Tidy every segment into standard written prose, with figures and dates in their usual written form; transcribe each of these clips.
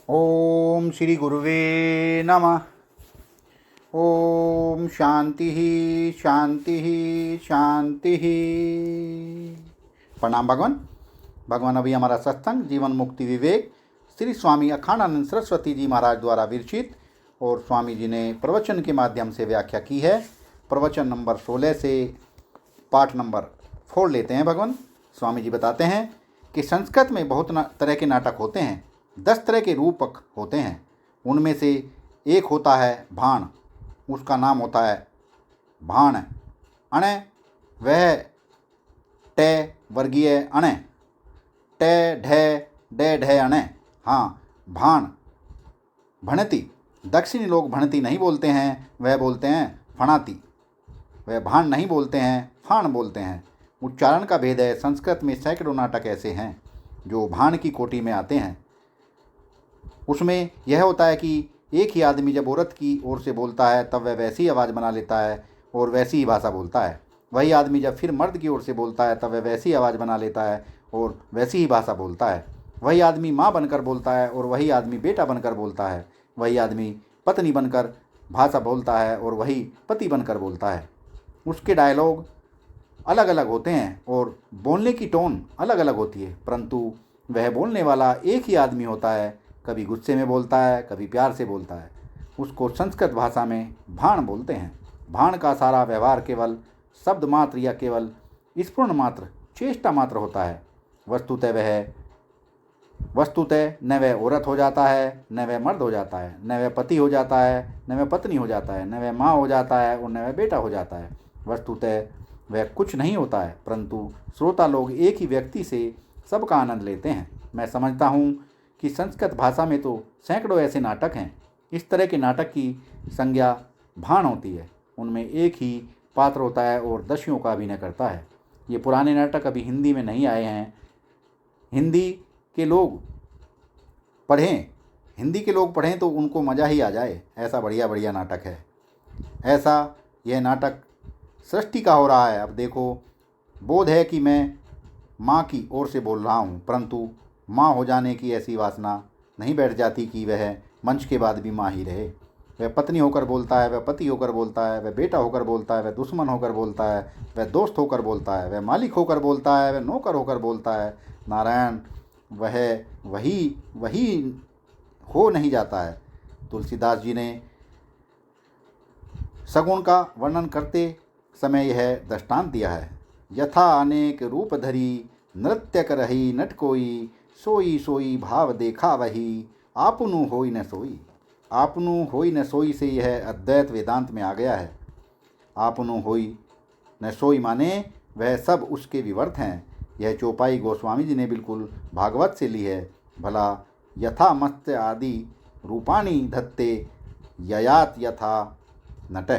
ओम श्री गुरुवे नमः। ओम शांति शांति शांति। प्रणाम भगवान। भगवान अभी हमारा सत्संग जीवन मुक्ति विवेक श्री स्वामी अखंडानंद सरस्वती जी महाराज द्वारा विरचित और स्वामी जी ने प्रवचन के माध्यम से व्याख्या की है। प्रवचन नंबर 16 से पाठ नंबर 4 लेते हैं। भगवान स्वामी जी बताते हैं कि संस्कृत में बहुत तरह के नाटक होते हैं। 10 तरह के रूपक होते हैं। उनमें से एक होता है भाण। उसका नाम होता है भाण अण। वह टे वर्गीय अण। टे ढे डे ढे अण। हाँ, भाण। भणती। दक्षिणी लोग भणती नहीं बोलते हैं, वह बोलते हैं फणाती। वह भाण नहीं बोलते हैं, फाण बोलते हैं। उच्चारण का भेद है। संस्कृत में सैकड़ों नाटक ऐसे हैं जो भाण की कोटि में आते हैं। उसमें यह होता है कि एक ही आदमी जब औरत की ओर से बोलता है तब वह वैसी आवाज़ बना लेता है और वैसी ही भाषा बोलता है। वही आदमी जब फिर मर्द की ओर से बोलता है तब वह वैसी आवाज़ बना लेता है और वैसी ही भाषा बोलता है। वही आदमी माँ बनकर बोलता है और वही आदमी बेटा बनकर बोलता है। वही आदमी पत्नी बनकर भाषा बोलता है और वही पति बनकर बोलता है। उसके डायलॉग अलग अलग होते हैं और बोलने की टोन अलग अलग होती है, परंतु वह बोलने वाला एक ही आदमी होता है। कभी गुस्से में बोलता है, कभी प्यार से बोलता है। उसको संस्कृत भाषा में भाण बोलते हैं। भाण का सारा व्यवहार केवल शब्द मात्र या केवल स्फुरण मात्र, चेष्टा मात्र होता है। वस्तुतः न वह औरत हो जाता है, न वह मर्द हो जाता है, न वह पति हो जाता है, न वह पत्नी हो जाता है, न वह माँ हो जाता है और न वह बेटा हो जाता है। वस्तुतः वह कुछ नहीं होता है, परंतु श्रोता लोग एक ही व्यक्ति से सबका आनंद लेते हैं। मैं समझता हूँ कि संस्कृत भाषा में तो सैकड़ों ऐसे नाटक हैं। इस तरह के नाटक की संज्ञा भाण होती है। उनमें एक ही पात्र होता है और दस्युओं का अभिनय करता है। ये पुराने नाटक अभी हिंदी में नहीं आए हैं। हिंदी के लोग पढ़ें तो उनको मज़ा ही आ जाए। ऐसा बढ़िया बढ़िया नाटक है। ऐसा यह नाटक सृष्टि का हो रहा है। अब देखो, बोध है कि मैं माँ की ओर से बोल रहा हूँ, परंतु माँ हो जाने की ऐसी वासना नहीं बैठ जाती कि वह मंच के बाद भी माँ ही रहे। वह पत्नी होकर बोलता है, वह पति होकर बोलता है, वह बेटा होकर बोलता है, वह दुश्मन होकर बोलता है, वह दोस्त होकर बोलता है, वह मालिक होकर बोलता है, वह नौकर होकर बोलता है। नारायण, वह वही हो नहीं जाता है। तुलसीदास जी ने सगुण का वर्णन करते समय यह दृष्टांत दिया है। यथा अनेक रूप धरी नृत्य करही नट कोई, सोई सोई भाव देखा वही, आपनु होई न सोई। आपनु होई न सोई से यह अद्वैत वेदांत में आ गया है। आपनु होई न सोई माने वह सब उसके विवर्त हैं। यह चौपाई गोस्वामी जी ने बिल्कुल भागवत से ली है। भला यथा मत्स्य आदि रूपाणी धत्ते ययात यथा नट।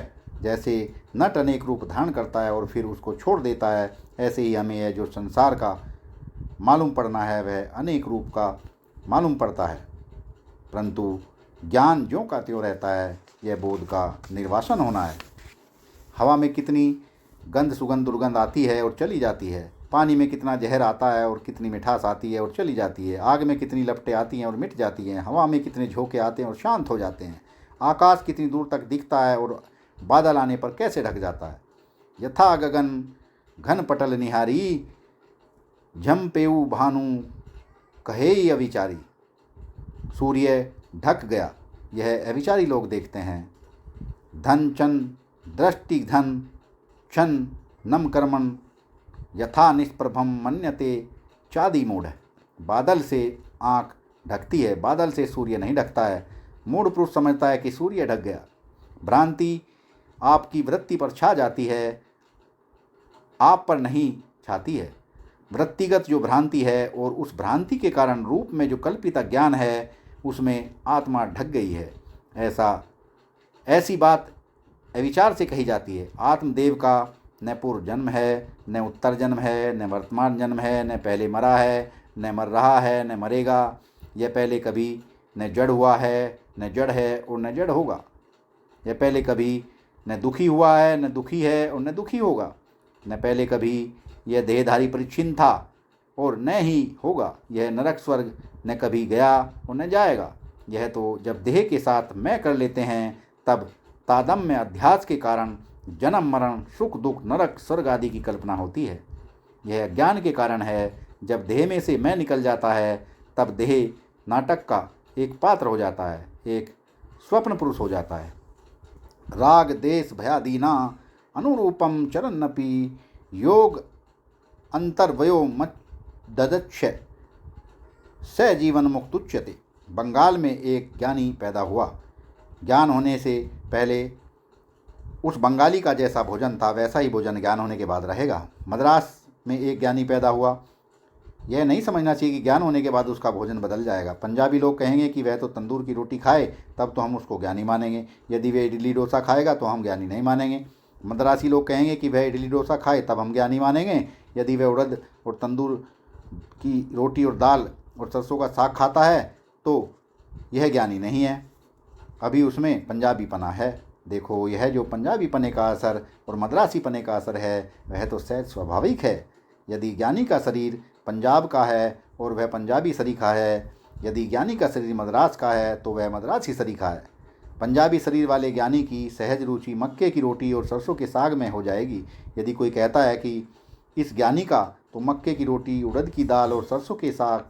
जैसे नट अनेक रूप धारण करता है और फिर उसको छोड़ देता है, ऐसे ही हमें यह जो संसार का मालूम पड़ना है वह अनेक रूप का मालूम पड़ता है, परंतु ज्ञान ज्यों का त्यों रहता है। यह बोध का निर्वासन होना है। हवा में कितनी गंध सुगंध दुर्गंध आती है और चली जाती है। पानी में कितना जहर आता है और कितनी मिठास आती है और चली जाती है। आग में कितनी लपटें आती हैं और मिट जाती हैं। हवा में कितने झोंके आते हैं और शांत हो जाते हैं। आकाश कितनी दूर तक दिखता है और बादल आने पर कैसे ढक जाता है। यथा गगन घन पटल निहारी, झम्पेऊ भानु कहे अविचारी। सूर्य ढक गया, यह अविचारी लोग देखते हैं। धन चन दृष्टि धन शन नम कर्मण, यथा निष्प्रभम मन्यते चादी मूढ़। बादल से आँख ढकती है, बादल से सूर्य नहीं ढकता है। मूढ़ पुरुष समझता है कि सूर्य ढक गया। भ्रांति आपकी वृत्ति पर छा जाती है, आप पर नहीं छाती है। वृत्तिगत जो भ्रांति है और उस भ्रांति के कारण रूप में जो कल्पित ज्ञान है उसमें आत्मा ढक गई है। ऐसी बात अविचार से कही जाती है। आत्मदेव का न पूर्व जन्म है, न उत्तर जन्म है, न वर्तमान जन्म है, न पहले मरा है, न मर रहा है, न मरेगा। यह पहले कभी न जड़ हुआ है, न जड़ है और न जड़ होगा। यह पहले कभी न दुखी हुआ है, न दुखी है और न दुखी होगा। न पहले कभी यह देहधारी परिच्छिन्न था और न ही होगा। यह नरक स्वर्ग न कभी गया और न जाएगा। यह तो जब देह के साथ मैं कर लेते हैं तब तादम्य अध्यास के कारण जन्म मरण सुख दुख नरक स्वर्ग आदि की कल्पना होती है। यह अज्ञान के कारण है। जब देह में से मैं निकल जाता है तब देह नाटक का एक पात्र हो जाता है, एक स्वप्न पुरुष हो जाता है। राग देश भयादीना अनुरूपम चरन्नपि योग अंतर्वयो मत ददच्छ स जीवन मुक्तुच्यते। बंगाल में एक ज्ञानी पैदा हुआ। ज्ञान होने से पहले उस बंगाली का जैसा भोजन था वैसा ही भोजन ज्ञान होने के बाद रहेगा। मद्रास में एक ज्ञानी पैदा हुआ। यह नहीं समझना चाहिए कि ज्ञान होने के बाद उसका भोजन बदल जाएगा। पंजाबी लोग कहेंगे कि वह तो तंदूर की रोटी खाए तब तो हम उसको ज्ञानी मानेंगे, यदि वह इडली डोसा खाएगा तो हम ज्ञानी नहीं मानेंगे। मद्रासी लोग कहेंगे कि वह इडली डोसा खाए तब हम ज्ञानी मानेंगे, यदि वह उड़द और तंदूर की रोटी और दाल और सरसों का साग खाता है तो यह ज्ञानी नहीं है, अभी उसमें पंजाबी पना है। देखो, यह जो पंजाबी पने का असर और मद्रासी पने का असर है वह तो सहज स्वाभाविक है। यदि ज्ञानी का शरीर पंजाब का है और वह पंजाबी सरीखा है, यदि ज्ञानी का शरीर मद्रास का है तो वह मद्रासी सरीखा है। पंजाबी शरीर वाले ज्ञानी की सहज रुचि मक्के की रोटी और सरसों के साग में हो जाएगी। यदि कोई कहता है कि इस ज्ञानी का तो मक्के की रोटी उड़द की दाल और सरसों के साग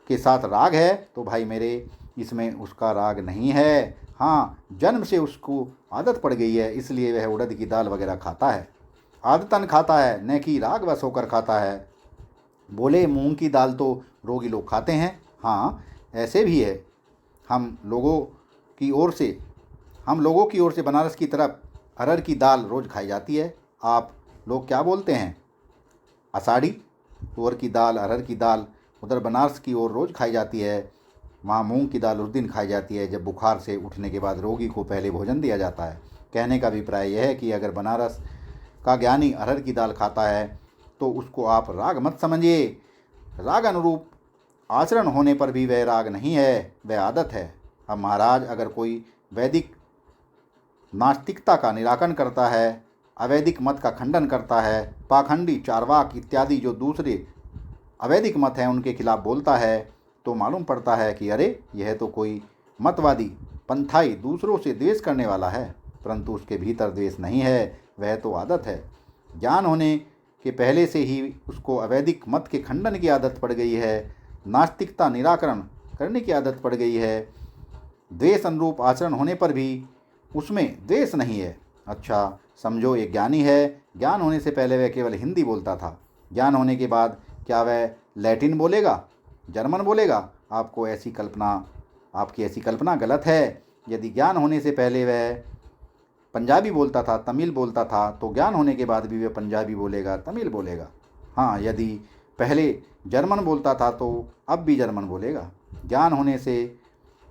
के साथ राग है, तो भाई मेरे, इसमें उसका राग नहीं है। हाँ, जन्म से उसको आदत पड़ गई है, इसलिए वह उड़द की दाल वगैरह खाता है, आदतन खाता है, न कि राग वश होकर खाता है। बोले मूंग की दाल तो रोगी लोग खाते हैं। हाँ, ऐसे भी है। हम लोगों की ओर से बनारस की तरफ अरहर की दाल रोज़ खाई जाती है। आप लोग क्या बोलते हैं? आषाढ़ी। तुअर की दाल, अरहर की दाल उधर बनारस की ओर रोज़ खाई जाती है। वहाँ मूंग की दाल उस दिन खाई जाती है जब बुखार से उठने के बाद रोगी को पहले भोजन दिया जाता है। कहने का अभिप्राय यह है कि अगर बनारस का ज्ञानी अरहर की दाल खाता है तो उसको आप राग मत समझिए। राग अनुरूप आचरण होने पर भी वह राग नहीं है, वह आदत है। अब महाराज, अगर कोई वैदिक नास्तिकता का निराकरण करता है, अवैदिक मत का खंडन करता है, पाखंडी, चारवाक इत्यादि जो दूसरे अवैदिक मत हैं उनके खिलाफ बोलता है, तो मालूम पड़ता है कि अरे, यह तो कोई मतवादी पंथाई दूसरों से द्वेष करने वाला है, परंतु उसके भीतर द्वेष नहीं है, वह तो आदत है। ज्ञान होने के पहले से ही उसको अवैदिक मत के खंडन की आदत पड़ गई है, नास्तिकता निराकरण करने की आदत पड़ गई है। द्वेष अनुरूप आचरण होने पर भी उसमें द्वेष नहीं है। अच्छा समझो, एक ज्ञानी है। ज्ञान होने से पहले वह केवल हिंदी बोलता था। ज्ञान होने के बाद क्या वह लैटिन बोलेगा, जर्मन बोलेगा? आपकी ऐसी कल्पना गलत है। यदि ज्ञान होने से पहले वह पंजाबी बोलता था, तमिल बोलता था, तो ज्ञान होने के बाद भी वह पंजाबी बोलेगा, तमिल बोलेगा। हाँ, यदि पहले जर्मन बोलता था तो अब भी जर्मन बोलेगा। ज्ञान होने से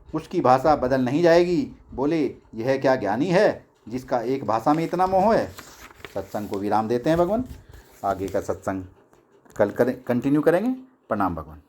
उसकी भाषा बदल नहीं जाएगी। बोले, यह क्या ज्ञानी है जिसका एक भाषा में इतना मोह है? सत्संग को विराम देते हैं भगवान। आगे का सत्संग कल कंटिन्यू करेंगे। प्रणाम भगवान।